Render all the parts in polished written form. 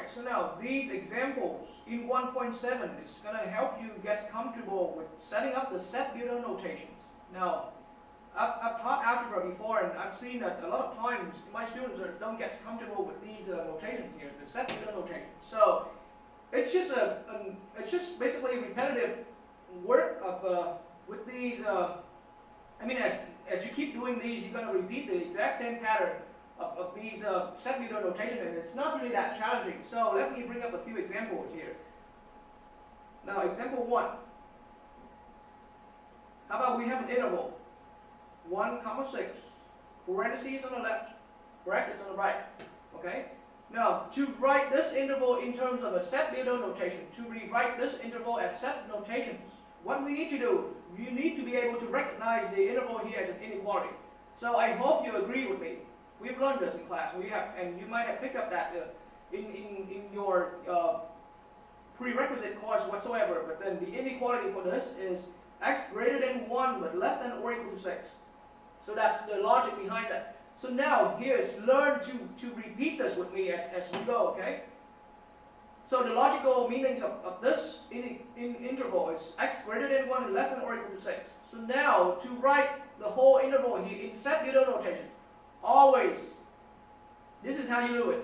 Alright, so now these examples in 1.7 is going to help you get comfortable with setting up the set builder notations. Now, I've taught algebra before, and I've seen that a lot of times my students don't get comfortable with these notations here, the set builder notation. So it's just basically repetitive work of with these. I mean, as you keep doing these, you're going to repeat the exact same pattern of these set builder notation, and it's not really that challenging. So let me bring up a few examples here. Now, example 1. How about we have an interval 1, 6, parentheses on the left, brackets on the right. Okay. Now, to write this interval in terms of a set builder notation, to rewrite this interval as set notations, what we need to do, you need to be able to recognize the interval here as an inequality. So I hope you agree with me. We've learned this in class. We have, and you might have picked up that in your prerequisite course whatsoever. But then the inequality for this is x greater than 1 but less than or equal to 6. So that's the logic behind that. So now here's learn to repeat this with me as we go, okay? So the logical meanings of this interval is x greater than 1 and less than or equal to 6. So now to write the whole interval here in set builder notation, always, this is how you do it.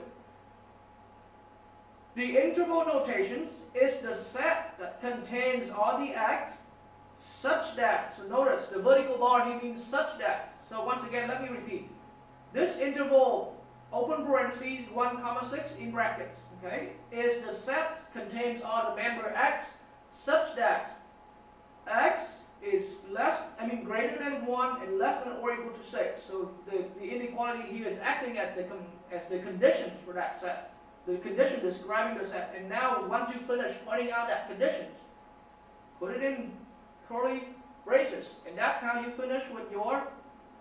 The interval notations is the set that contains all the x such that, so notice the vertical bar here means such that. So once again, let me repeat. This interval, open parentheses, 1, 6 in brackets, okay, is the set contains all the member x such that x is greater than 1 and less than or equal to 6. So the inequality here is acting as the condition for that set. The condition describing the set. And now once you finish pointing out that conditions, put it in curly braces. And that's how you finish with your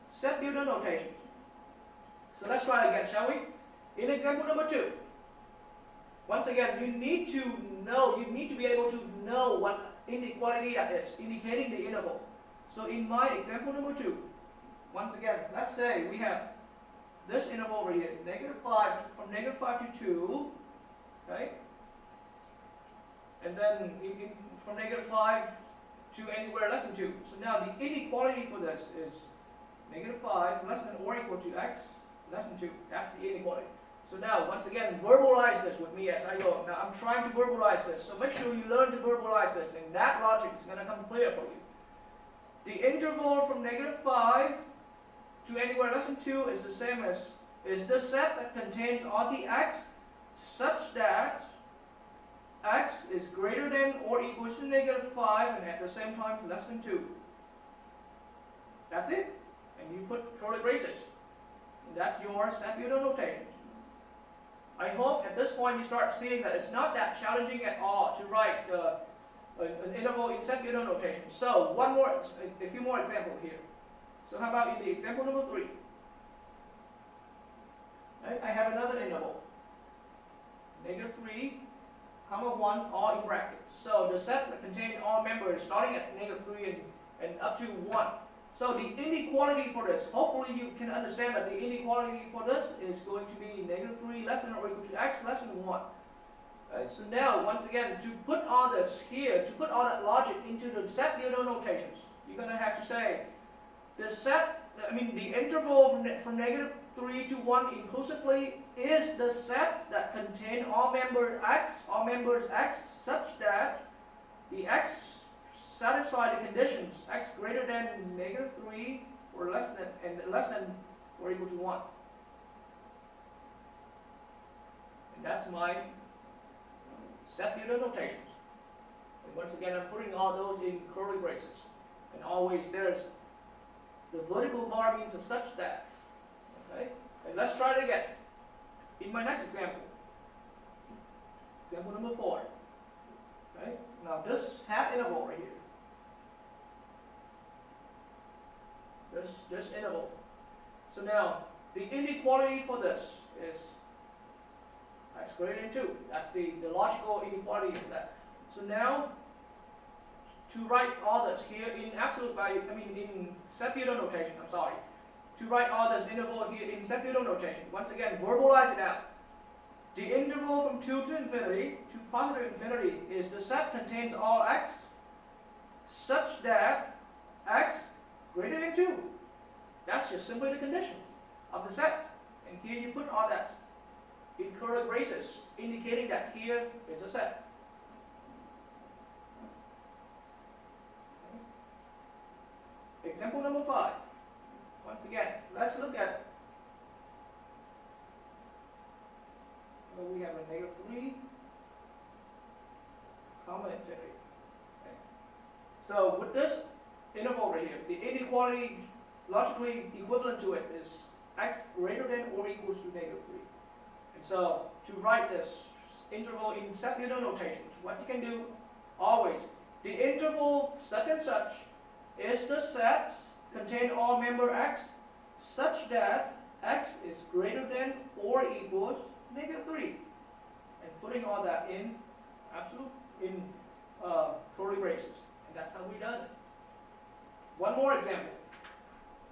set builder notations. So let's try again, shall we? In example number 2. Once again, you need to be able to know what inequality that is, indicating the interval. So in my example number 2, once again, let's say we have this interval over here, -5, from -5 to 2, okay? And then from -5 to anywhere less than 2. So now the inequality for this is -5 less than or equal to x less than 2. That's the inequality. So now, once again, verbalize this with me as I go. Now, I'm trying to verbalize this, so make sure you learn to verbalize this, and that logic is going to come clear for you. The interval from -5 to anywhere less than 2 is the same as, is the set that contains all the x such that x is greater than or equal to -5 and at the same time less than 2. That's it. And you put curly braces. And that's your set builder notation. I hope at this point you start seeing that it's not that challenging at all to write an interval in set builder notation. So a few more examples here. So how about in the example number 3? Right? I have another interval. -3, 1, all in brackets. So the sets that contain all members starting at -3 and up to 1. So the inequality for this, hopefully you can understand that the inequality for this is going to be -3 less than or equal to x less than 1. So now, once again, to put all this here, to put all that logic into the set builder notations, you're going to have to say, the interval from -3 to 1 inclusively is the set that contain all members x such that the x satisfy the conditions x greater than -3 or less than or equal to 1. And that's my set builder notations. And once again, I'm putting all those in curly braces. And always there's the vertical bar means a such that. Okay? And let's try it again. In my next example. Example number 4. Okay? Now this half interval right here. This interval. So now the inequality for this is x greater than 2. That's the logical inequality for that. So now to write all this here in absolute value, in set builder notation, to write all this interval here in set builder notation, once again verbalize it out. The interval from 2 to infinity, to positive infinity, is the set contains all x such that x greater than 2. That's just simply the condition of the set. And here you put all that in curly braces, indicating that here is a set. Example number 5. Once again, let's look at, we have a negative 3, comma infinity. Okay. So with this interval over here, the inequality logically equivalent to it is x greater than or equals to negative 3. And so to write this interval in set-Newton notations, what you can do always, the interval such and such is the set contain all member x such that x is greater than or equals negative 3. And putting all that in curly braces. And that's how we done it. One more example.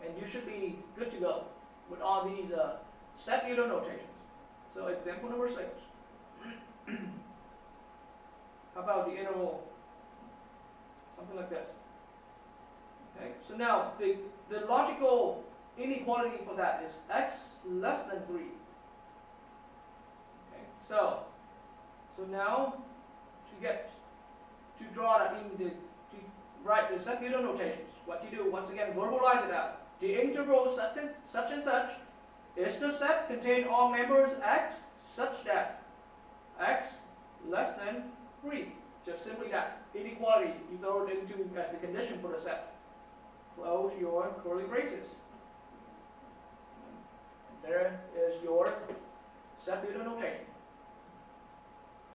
And you should be good to go with all these set-Newton notations. So example number 6. How about the interval? Something like this. Okay, so now the logical inequality for that is x less than 3. Okay, so now to draw that to write the set-Newton notations, what you do, once again, verbalize it out. The interval such and such is the set contain all members x such that x less than 3. Just simply that. Inequality, you throw it into as the condition for the set. Close your curly braces. There is your set-Newton notation.